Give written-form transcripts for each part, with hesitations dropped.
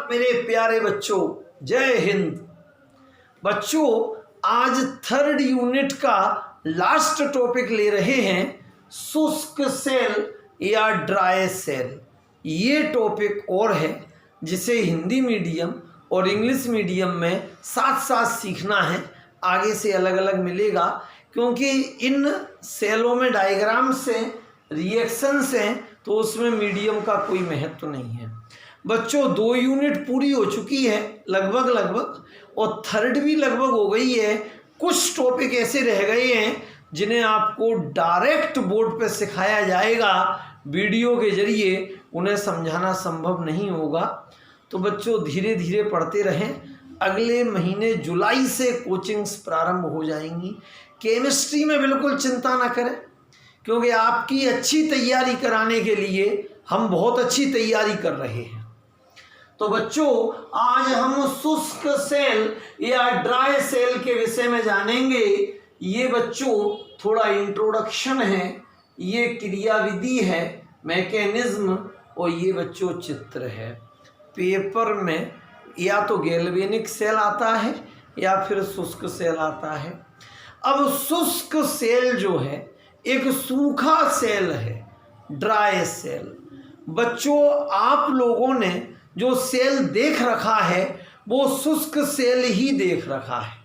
आदाब मेरे प्यारे बच्चों, जय हिंद। बच्चों, आज थर्ड यूनिट का लास्ट टॉपिक ले रहे हैं शुष्क सेल या ड्राई सेल। ये टॉपिक और है जिसे हिंदी मीडियम और इंग्लिश मीडियम में साथ साथ सीखना है। आगे से अलग अलग मिलेगा क्योंकि इन सेलों में डायग्राम्स हैं, रिएक्शंस हैं, तो उसमें मीडियम का कोई महत्व नहीं है। बच्चों, 2 यूनिट पूरी हो चुकी है लगभग और थर्ड भी लगभग हो गई है। कुछ टॉपिक ऐसे रह गए हैं जिन्हें आपको डायरेक्ट बोर्ड पे सिखाया जाएगा, वीडियो के जरिए उन्हें समझाना संभव नहीं होगा। तो बच्चों, धीरे धीरे पढ़ते रहें। अगले महीने जुलाई से कोचिंग्स प्रारंभ हो जाएंगी। केमिस्ट्री में बिल्कुल चिंता ना करें क्योंकि आपकी अच्छी तैयारी कराने के लिए हम बहुत अच्छी तैयारी कर रहे हैं। तो बच्चों, आज हम शुष्क सेल या ड्राई सेल के विषय में जानेंगे। ये बच्चों थोड़ा इंट्रोडक्शन है, ये क्रियाविधि है, मैकेनिज्म, और ये बच्चों चित्र है। पेपर में या तो गैल्वेनिक सेल आता है या फिर शुष्क सेल आता है। अब शुष्क सेल जो है एक सूखा सेल है, ड्राई सेल। बच्चों, आप लोगों ने जो सेल देख रखा है वो शुष्क सेल ही देख रखा है।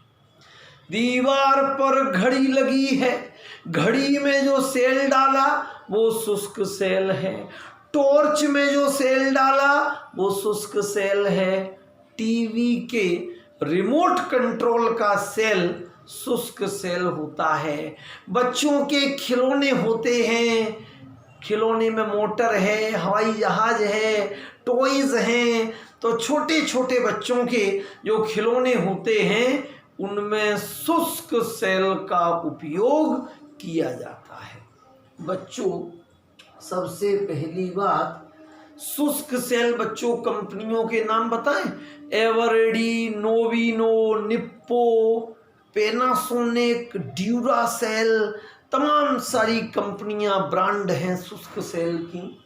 दीवार पर घड़ी लगी है, घड़ी में जो सेल डाला वो शुष्क सेल है। टॉर्च में जो सेल डाला वो शुष्क सेल है। टीवी के रिमोट कंट्रोल का सेल शुष्क सेल होता है। बच्चों के खिलौने होते हैं, खिलौने में मोटर है, हवाई जहाज है, टॉयज हैं। तो छोटे छोटे बच्चों के जो खिलौने होते हैं उनमें शुष्क सेल का उपयोग किया जाता है। बच्चों, सबसे पहली बात, शुष्क सेल बच्चों कंपनियों के नाम बताएं। एवरेडी, नोविनो, निप्पो, पैनासोनिक, ड्यूरासेल, तमाम सारी कंपनियां, ब्रांड हैं शुष्क सेल की।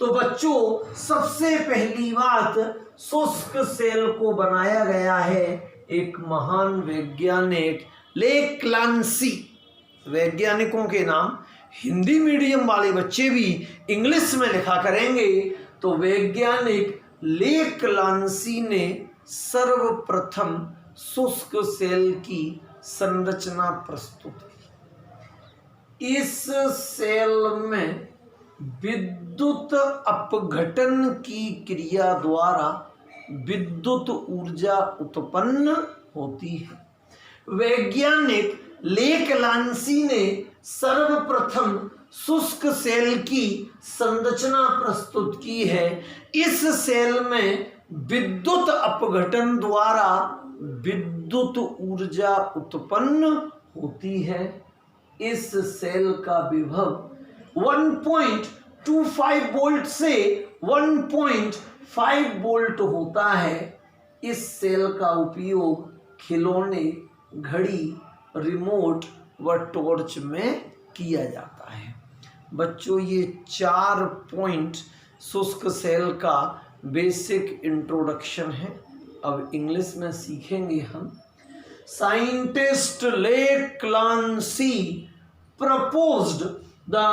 तो बच्चों, सबसे पहली बात, शुष्क सेल को बनाया गया है एक महान वैज्ञानिक ले क्लांसी। वैज्ञानिकों के नाम हिंदी मीडियम वाले बच्चे भी इंग्लिश में लिखा करेंगे। तो वैज्ञानिक ले क्लांसी ने सर्वप्रथम शुष्क सेल की संरचना प्रस्तुत की। इस सेल में विद्युत अपघटन की क्रिया द्वारा विद्युत ऊर्जा उत्पन्न होती है। वैज्ञानिक ले क्लांसी ने सर्वप्रथम शुष्क सेल की संरचना प्रस्तुत की है। इस सेल में विद्युत अपघटन द्वारा विद्युत ऊर्जा उत्पन्न होती है। इस सेल का विभव 1.25 वोल्ट से 1.5 वोल्ट होता है। इस सेल का उपयोग खिलौने, घड़ी, रिमोट व टॉर्च में किया जाता है। बच्चों, ये 4 पॉइंट शुष्क सेल का बेसिक इंट्रोडक्शन है। अब इंग्लिश में सीखेंगे हम। साइंटिस्ट ले क्लांसी proposed the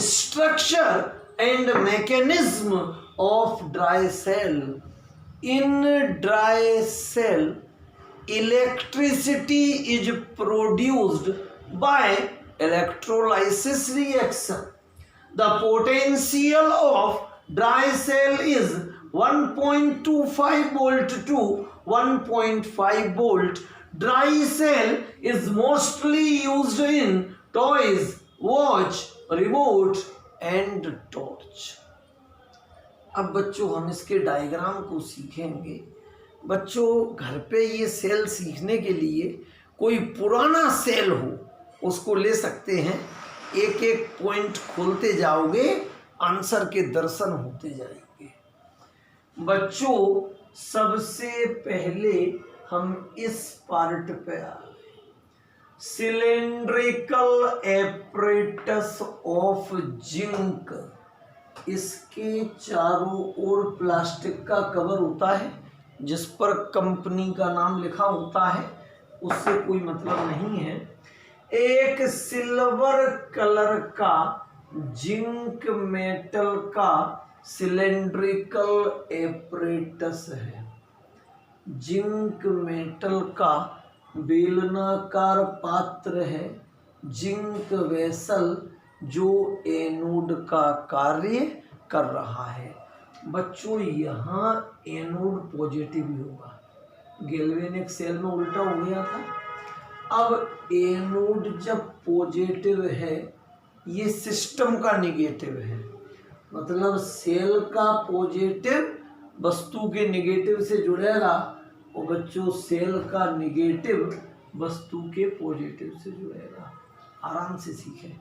structure and mechanism of dry cell. In dry cell, electricity is produced by electrolysis reaction. The potential of dry cell is 1.25 volt to 1.5 volt. Dry cell is mostly used in toys, watch, remote and torch. अब बच्चों, हम इसके diagram को सीखेंगे। बच्चों, घर पे ये सेल सीखने के लिए कोई पुराना सेल हो उसको ले सकते हैं। एक एक पॉइंट खोलते जाओगे, आंसर के दर्शन होते जाएंगे। बच्चों, सबसे पहले हम इस पार्ट पे आ गए। Cylindrical apparatus of zinc. इसके चारों ओर प्लास्टिक का कवर होता है, जिस पर कंपनी का नाम लिखा होता है उससे कोई मतलब नहीं है। एक सिल्वर कलर का जिंक मेटल का सिलेंड्रिकल एपरेटस है। जिंक मेटल का बेलनाकार पात्र है, जिंक वेसल, जो एनोड का कार्य कर रहा है। बच्चों यहाँ एनोड पॉजिटिव ही होगा, गैल्वेनिक सेल में उल्टा हो गया था। अब एनोड जब पॉजिटिव है, ये सिस्टम का निगेटिव है, मतलब सेल का पॉजिटिव वस्तु के निगेटिव से जुड़ेगा और बच्चों सेल का निगेटिव वस्तु के पॉजिटिव से जुड़ेगा। आराम से सीखें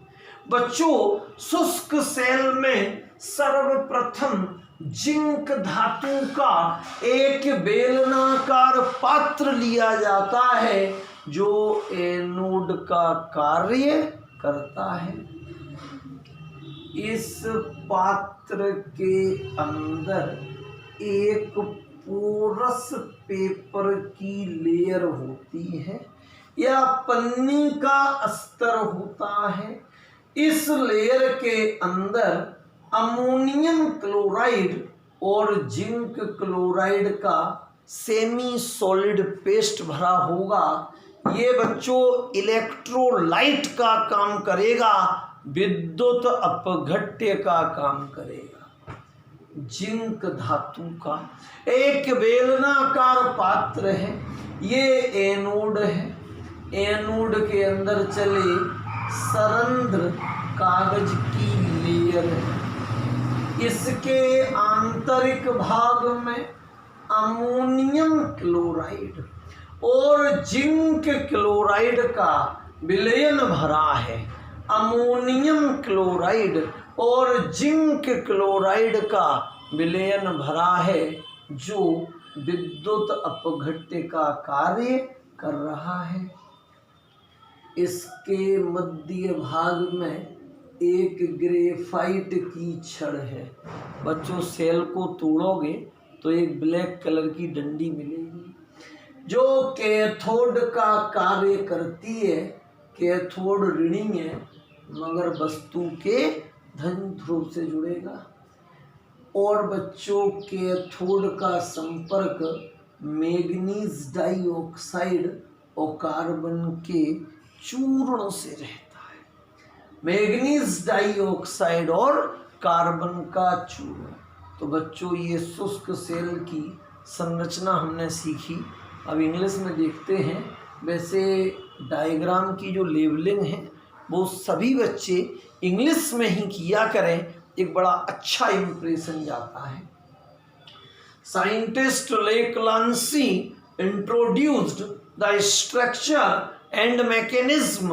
बच्चों। शुष्क सेल में सर्वप्रथम जिंक धातु का एक बेलनाकार पात्र लिया जाता है जो एनोड का कार्य करता है। इस पात्र के अंदर एक पोरस पेपर की लेयर होती है या पन्नी का अस्तर होता है। इस लेयर के अंदर अमोनियम क्लोराइड और जिंक क्लोराइड का सेमी सॉलिड पेस्ट भरा होगा। ये बच्चों इलेक्ट्रोलाइट का काम करेगा, विद्युत अपघट्य का काम करेगा। जिंक धातु का एक बेलनाकार पात्र है, ये एनोड है। एनोड के अंदर चले सरंध्र कागज की लेयर है। इसके आंतरिक भाग में अमोनियम क्लोराइड और जिंक क्लोराइड का विलयन भरा है। अमोनियम क्लोराइड और जिंक क्लोराइड का विलयन भरा है जो विद्युत अपघट्य का कार्य कर रहा है। इसके मध्य भाग में एक ग्रेफाइट की छड़ है। बच्चों सेल को तोड़ोगे तो एक ब्लैक कलर की डंडी मिलेगी जो कैथोड का कार्य करती है। कैथोड ऋणी है मगर वस्तु के धन ध्रुव से जुड़ेगा। और बच्चों कैथोड का संपर्क मैग्नीज डाइऑक्साइड और कार्बन के चूर्ण से रहता है। मैग्नीज डाइऑक्साइड और कार्बन का चूर्ण। तो बच्चों ये शुष्क सेल की संरचना हमने सीखी। अब इंग्लिश में देखते हैं। वैसे डायग्राम की जो लेबलिंग है वो सभी बच्चे इंग्लिश में ही किया करें, एक बड़ा अच्छा इंप्रेशन जाता है। Scientist Leclanche introduced the structure and mechanism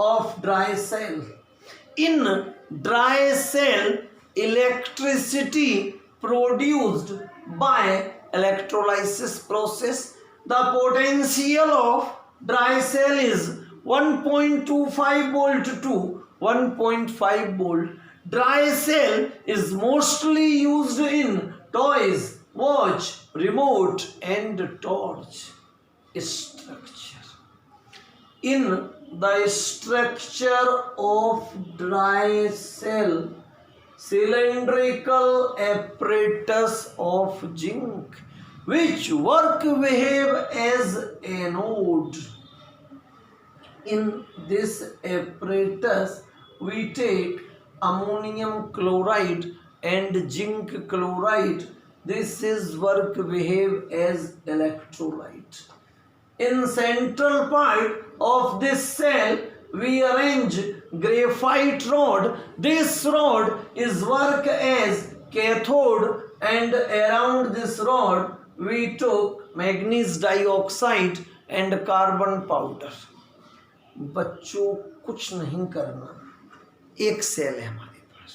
of dry cell. In dry cell, electricity produced by electrolysis process. The potential of dry cell is 1.25 volt to 1.5 volt. Dry cell is mostly used in toys, watch, remote and torch structure. In the structure of dry cell, cylindrical apparatus of zinc which work behave as anode. In this apparatus we take ammonium chloride and zinc chloride. This is work behave as electrolyte. In central part of this cell we arrange graphite rod. This rod is work as cathode and around this rod we took manganese dioxide and carbon powder. बच्चों कुछ नहीं करना, एक cell है हमारे पास।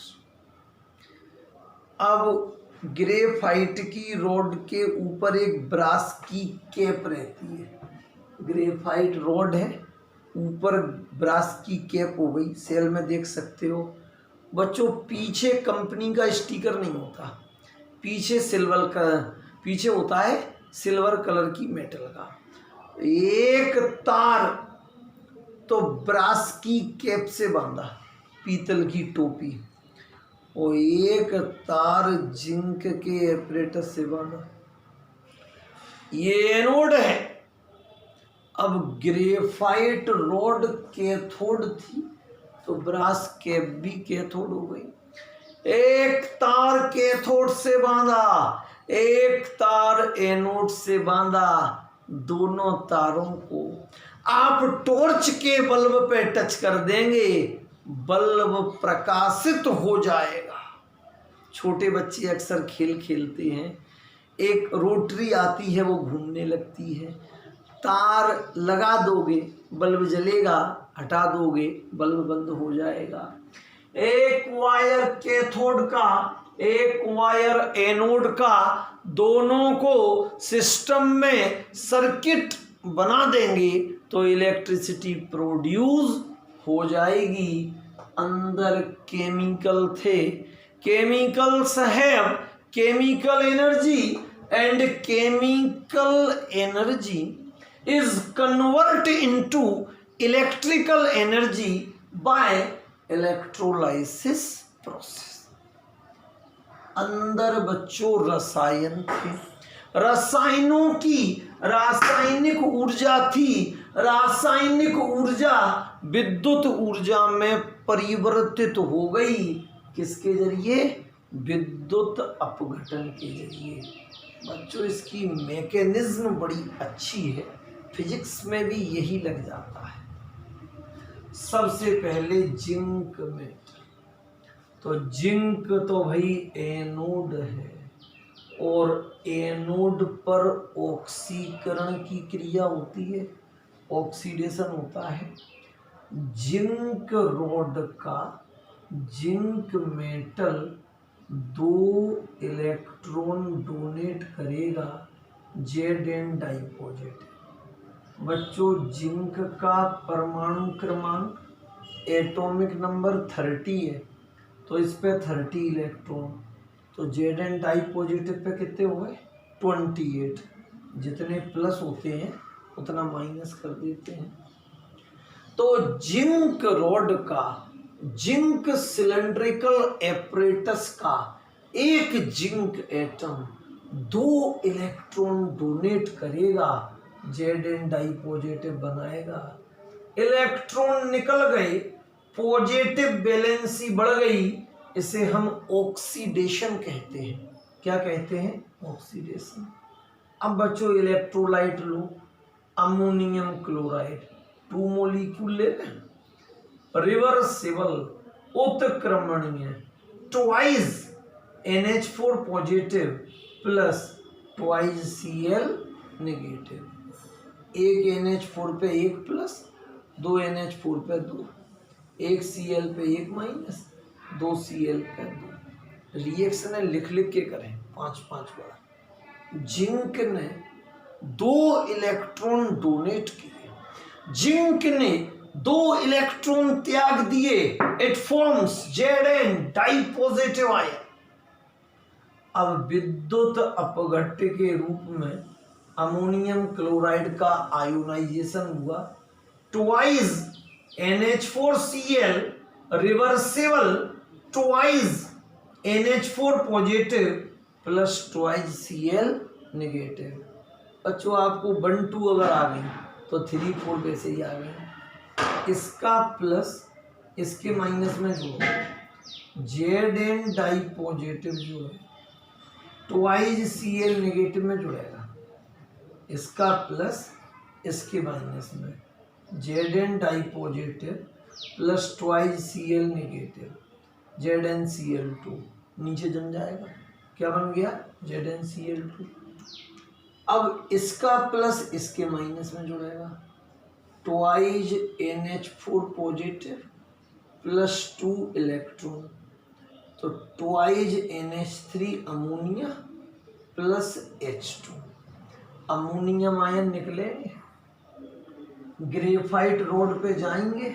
अब graphite की rod के ऊपर एक ब्रास की कैप रहती है। ग्रेफाइट रॉड है, ऊपर ब्रास की कैप हो गई, सेल में देख सकते हो। बच्चों पीछे कंपनी का स्टिकर नहीं होता, पीछे सिल्वर का पीछे होता है सिल्वर कलर की मेटल का। एक तार तो ब्रास की कैप से बांधा, पीतल की टोपी, और एक तार जिंक के एपरेटस से बांधा। ये एनोड है। अब ग्रेफाइट रोड कैथोड थी, तो ब्रास कैप भी कैथोड हो गई। एक तार कैथोड से बांधा, एक तार एनोड से बांधा। दोनों तारों को आप टॉर्च के बल्ब पे टच कर देंगे, बल्ब प्रकाशित हो जाएगा। छोटे बच्चे अक्सर खेल खेलते हैं, एक रोटरी आती है, वो घूमने लगती है, तार लगा दोगे बल्ब जलेगा, हटा दोगे बल्ब बंद हो जाएगा। एक वायर कैथोड का, एक वायर एनोड का, दोनों को सिस्टम में सर्किट बना देंगे तो इलेक्ट्रिसिटी प्रोड्यूस हो जाएगी। अंदर केमिकल थे, chemicals have chemical energy and chemical energy is convert into electrical energy by electrolysis process। अंदर बच्चों रसायन थे, रसायनों की रासायनिक ऊर्जा थी, रासायनिक ऊर्जा विद्युत ऊर्जा में परिवर्तित हो गई। किसके जरिए? विद्युत अपघटन के जरिए। बच्चों इसकी मैकेनिज्म बड़ी अच्छी है, फिजिक्स में भी यही लग जाता है। सबसे पहले जिंक मेटल, तो जिंक तो भाई एनोड है, और एनोड पर ऑक्सीकरण की क्रिया होती है, ऑक्सीडेशन होता है। जिंक रॉड का जिंक मेटल 2 इलेक्ट्रॉन डोनेट करेगा, जेड एन डाइपॉजिट। बच्चों जिंक का परमाणु क्रमांक एटॉमिक नंबर 30 है, तो इस पे 30 इलेक्ट्रॉन, तो जेड एन डाइपॉजिटिव पे कितने हुए? 28। जितने प्लस होते हैं उतना माइनस कर देते हैं। तो जिंक रॉड का, जिंक सिलेंड्रिकल एपरेटस का एक जिंक एटम 2 इलेक्ट्रॉन डोनेट करेगा, जेड एन डाइपॉजिटिव बनाएगा। इलेक्ट्रॉन निकल गए, पॉजिटिव वैलेंसी बढ़ गई, इसे हम ऑक्सीडेशन कहते हैं। क्या कहते हैं? ऑक्सीडेशन। अब बच्चों इलेक्ट्रोलाइट लो, अमोनियम क्लोराइड 2 मॉलिक्यूल ले लें, रिवर्सिबल उत्क्रमणीय, twice NH4 positive plus twice Cl negative. एक NH4 पे 1 प्लस, 2 NH4 पे 2, 1 Cl पे 1 माइनस, 2 Cl पे 2। रिएक्शन है, लिख लिख के करें 5-5 बार। जिंक ने 2 इलेक्ट्रॉन डोनेट किए, जिंक ने 2 इलेक्ट्रॉन त्याग दिए, इट फॉर्म्स Zn डाइपॉजिटिव आयन। अब विद्युत अपघट्य के रूप में अमोनियम क्लोराइड का आयोनाइजेशन हुआ, twice NH4Cl reversible, twice NH4 positive plus twice Cl negative. बच्चों आपको 1 2 अगर आ गई तो 3 4 वैसे ही आ गए। इसका प्लस इसके माइनस में जोड़ो, Zn डाइपॉजिटिव जो है ट्वाइस Cl नेगेटिव में जुड़ेगा, इसका प्लस इसके माइनस में, Zn dipositive plus twice Cl negative, ZnCl2 नीचे जम जाएगा। क्या बन गया? ZnCl2। अब इसका प्लस इसके माइनस में जुड़ेगा, twice NH4 positive plus 2 electron, तो twice NH3 ammonia plus H2। Ammonium ion निकलेंगे, ग्रेफाइट रोड पे जाएंगे,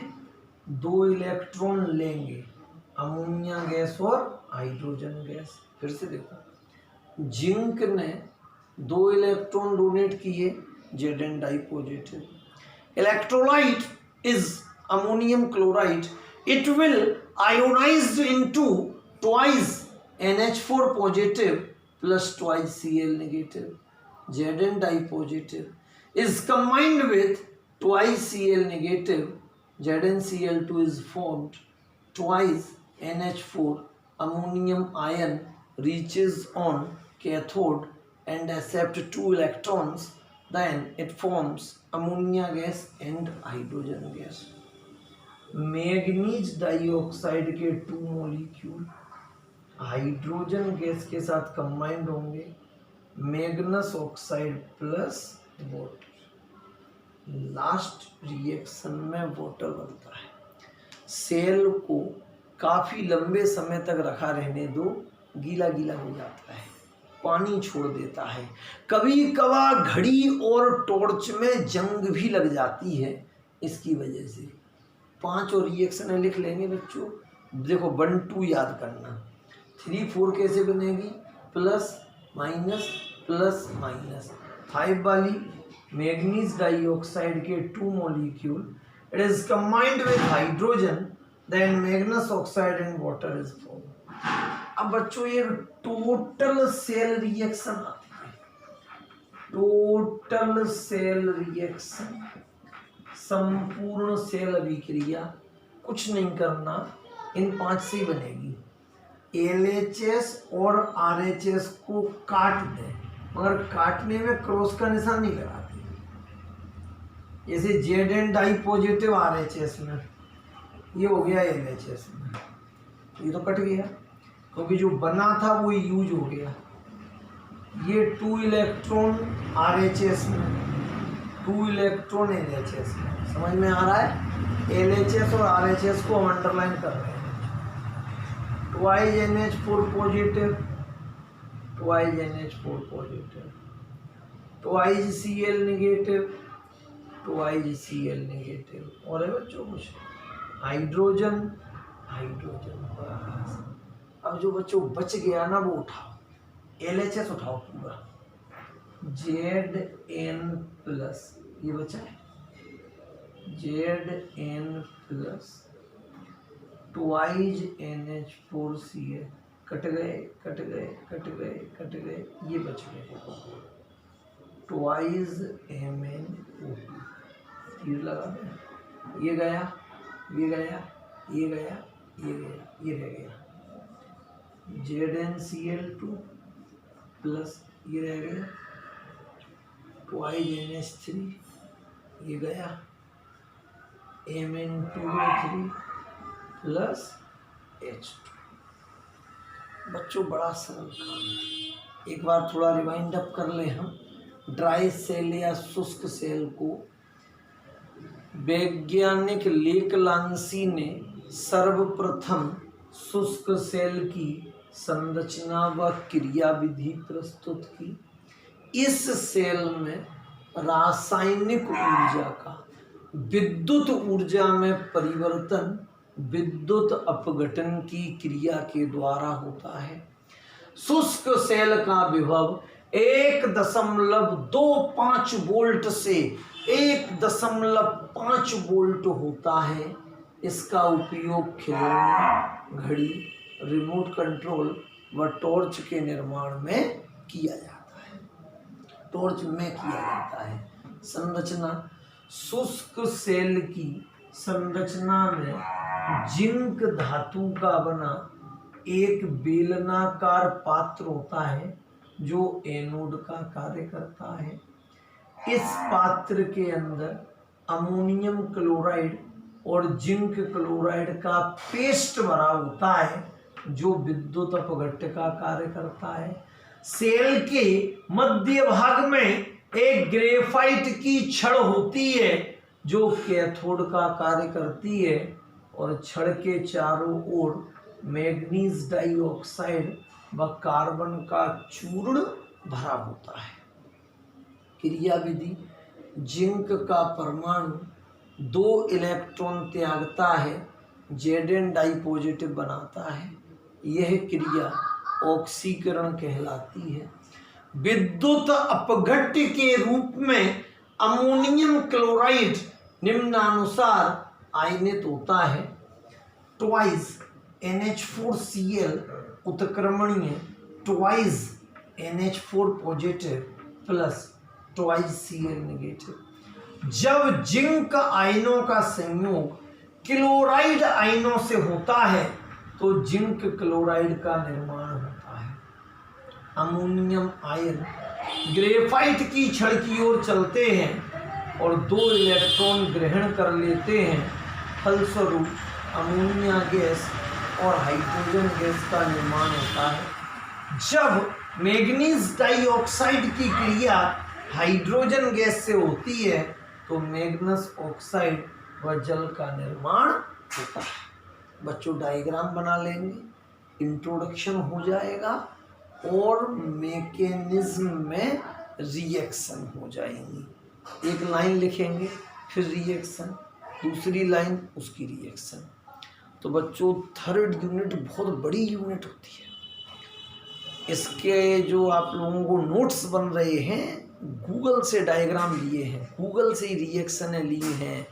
2 इलेक्ट्रॉन लेंगे, अमोनिया गैस और हाइड्रोजन गैस। फिर से देखो, जिंक ने 2 इलेक्ट्रॉन डोनेट किए, Zn di positive. Electrolyte is ammonium chloride, it will ionised into twice NH4 positive plus twice Cl negative. Zn di positive is combined with twice Cl negative, ZnCl2 is formed, twice NH4 ammonium ion reaches on cathode and accept 2 electrons, then it forms ammonia gas and hydrogen gas. Manganese dioxide के 2 molecule hydrogen gas के साथ combined होंगे, Magnus oxide plus water, last reaction में water बनता है। Cell को काफ़ी लंबे समय तक रखा रहने दो, गीला गीला हो जाता है, पानी छोड़ देता है, कभी कभार घड़ी और टॉर्च में जंग भी लग जाती है इसकी वजह से। 5 और रिएक्शन लिख लेंगे बच्चों, देखो 1 2 याद करना, 3 4 कैसे बनेगी, प्लस माइनस प्लस माइनस। 5 वाली मैग्नीज डाइऑक्साइड के 2 molecule, it is combined with hydrogen, then manganous oxide and water is form. अब बच्चों ये टोटल सेल रिएक्शन आती है, टोटल सेल रिएक्शन, संपूर्ण सेल अभिक्रिया, कुछ नहीं करना, इन 5 से बनेगी। LHS और RHS को काट दें, मगर काटने में क्रॉस का निशान नहीं लगाते, जैसे Zn डाई पॉजिटिव RHS में, ये हो गया LHS में, ये तो कट गया क्योंकि जो बना था वो यूज हो गया। ये 2 इलेक्ट्रॉन RHS में, 2 इलेक्ट्रॉन LHS में, समझ में आ रहा है। LHS और RHS को हम अंडरलाइन कर रहे हैं। Twice NH4 positive, twice NH4 positive, twice Cl negative, twice Cl negative. और है बच्चों कुछ, हाइड्रोजन हाइड्रोजन। अब जो बच्चों बच गया ना वो उठाओ, LHS उठाओ पूरा, Zn प्लस, ये बचा है Zn plus twice NH4Cl, cut गए कट गए कट गए कट गए, ये बच गए ट्वाइज MnO2, तीर लगा दें, ये गया ये गया ये गया ये गया, ये रह गया ZnCl2 प्लस ये रह गया ट्वाइज NH3, ये गया Mn2O3 प्लस H2। बच्चों बड़ा सरल काम, एक बार थोड़ा रिवाइंड अप कर ले हम। ड्राई सेल या शुष्क सेल को वैज्ञानिक लेकलांसी ने सर्वप्रथम शुष्क सेल की संरचना व क्रियाविधि प्रस्तुत की। इस सेल में रासायनिक ऊर्जा का विद्युत ऊर्जा में परिवर्तन विद्युत अपघटन की क्रिया के द्वारा होता है। शुष्क सेल का विभव 1.25 वोल्ट से 1.5 वोल्ट होता है। इसका उपयोग खिलौने, घड़ी, रिमोट कंट्रोल व टॉर्च के निर्माण में किया जाता है, टॉर्च में किया जाता है। संरचना, शुष्क सेल की संरचना में जिंक धातु का बना एक बेलनाकार पात्र होता है जो एनोड का कार्य करता है। इस पात्र के अंदर अमोनियम क्लोराइड और जिंक क्लोराइड का पेस्ट भरा होता है जो विद्युत अपघट्य का कार्य करता है। सेल के मध्य भाग में एक ग्रेफाइट की छड़ होती है जो कैथोड का कार्य करती है और छड़ के चारों ओर मैग्नीज डाइऑक्साइड व कार्बन का चूर्ण भरा होता है। क्रिया विधि, जिंक का परमाणु 2 इलेक्ट्रॉन त्यागता है, Zn डाई पॉजिटिव बनाता है। यह क्रिया ऑक्सीकरण कहलाती है। विद्युत अपघट्य के रूप में अमोनियम क्लोराइड निम्नानुसार आयनित होता है। ट्वाइस NH4Cl उत्क्रमणीय, twice NH4 positive plus twice Cl negative. जब जिंक आयनों का संयोग क्लोराइड आयनों से होता है तो जिंक क्लोराइड का निर्माण होता है। अमोनियम आयन ग्रेफाइट की छड़ की ओर चलते हैं और 2 इलेक्ट्रॉन ग्रहण कर लेते हैं, फलस्वरूप अमोनिया गैस और हाइड्रोजन गैस का निर्माण होता है। जब मैग्नीज डाइऑक्साइड की क्रिया हाइड्रोजन गैस से होती है तो मैग्नस ऑक्साइड व जल का निर्माण होता है। बच्चों डायग्राम बना लेंगे, इंट्रोडक्शन हो जाएगा और मैकेनिज्म में रिएक्शन हो जाएंगी। एक लाइन लिखेंगे, फिर रिएक्शन, दूसरी लाइन उसकी रिएक्शन। तो बच्चों थर्ड यूनिट बहुत बड़ी यूनिट होती है। इसके जो आप लोगों को नोट्स बन रहे हैं गूगल से डायग्राम लिए हैं, गूगल से ही रिएक्शनें ली हैं।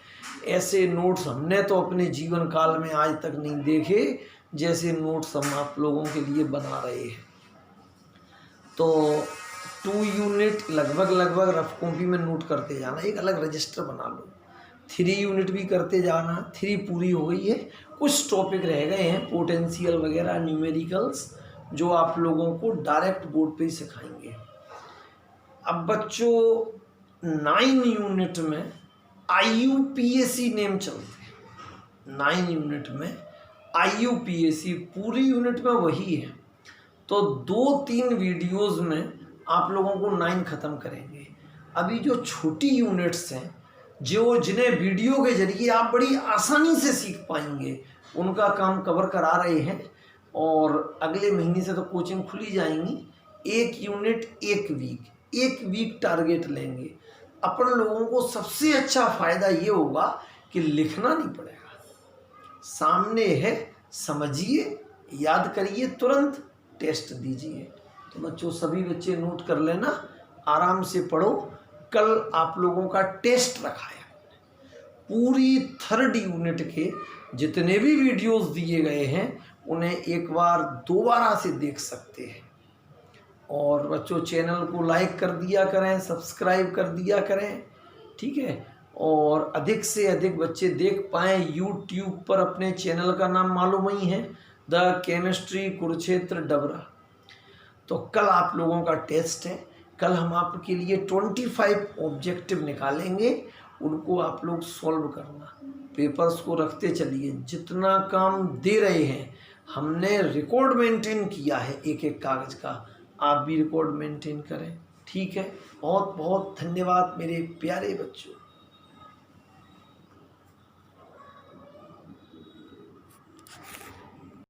ऐसे नोट्स हमने तो अपने जीवन काल में आज तक नहीं देखे जैसे नोट्स हम आप लोगों के लिए बना रहे हैं। तो 2 यूनिट लगभग रफ कॉपी में नोट करते जाना, एक अलग रजिस्टर बना लो। 3 यूनिट भी करते जाना, 3 पूरी हो गई है। कुछ टॉपिक रह गए हैं पोटेंशियल वगैरह, न्यूमेरिकल्स, जो आप लोगों को डायरेक्ट बोर्ड पे ही सिखाएंगे। अब बच्चों 9 यूनिट में IUPAC नेम चलते हैं। 9 यूनिट में IUPAC पूरी यूनिट में वही है। तो 2-3 वीडियोस में आप लोगों को 9 ख़त्म करेंगे। अभी जो छोटी यूनिट्स हैं जो जिन्हें वीडियो के जरिए आप बड़ी आसानी से सीख पाएंगे उनका काम कवर करा रहे हैं और अगले महीने से तो कोचिंग खुली जाएंगी। 1 यूनिट 1 वीक टारगेट लेंगे। अपन लोगों को सबसे अच्छा फ़ायदा ये होगा कि लिखना नहीं पड़ेगा, सामने है, समझिए, याद करिए, तुरंत टेस्ट दीजिए। तो बच्चों सभी बच्चे नोट कर लेना, आराम से पढ़ो। कल आप लोगों का टेस्ट रखा है। पूरी थर्ड यूनिट के जितने भी वीडियोस दिए गए हैं उन्हें एक बार दोबारा से देख सकते हैं। और बच्चों चैनल को लाइक कर दिया करें, सब्सक्राइब कर दिया करें, ठीक है। और अधिक से अधिक बच्चे देख पाएँ। यूट्यूब पर अपने चैनल का नाम मालूम ही है, द केमिस्ट्री कुरुक्षेत्र डबरा। तो कल आप लोगों का टेस्ट है। कल हम आपके लिए 25 ऑब्जेक्टिव निकालेंगे, उनको आप लोग सॉल्व करना। पेपर्स को रखते चलिए, जितना काम दे रहे हैं हमने रिकॉर्ड मेंटेन किया है एक कागज़ का, आप भी रिकॉर्ड मेंटेन करें, ठीक है। बहुत बहुत धन्यवाद मेरे प्यारे बच्चों।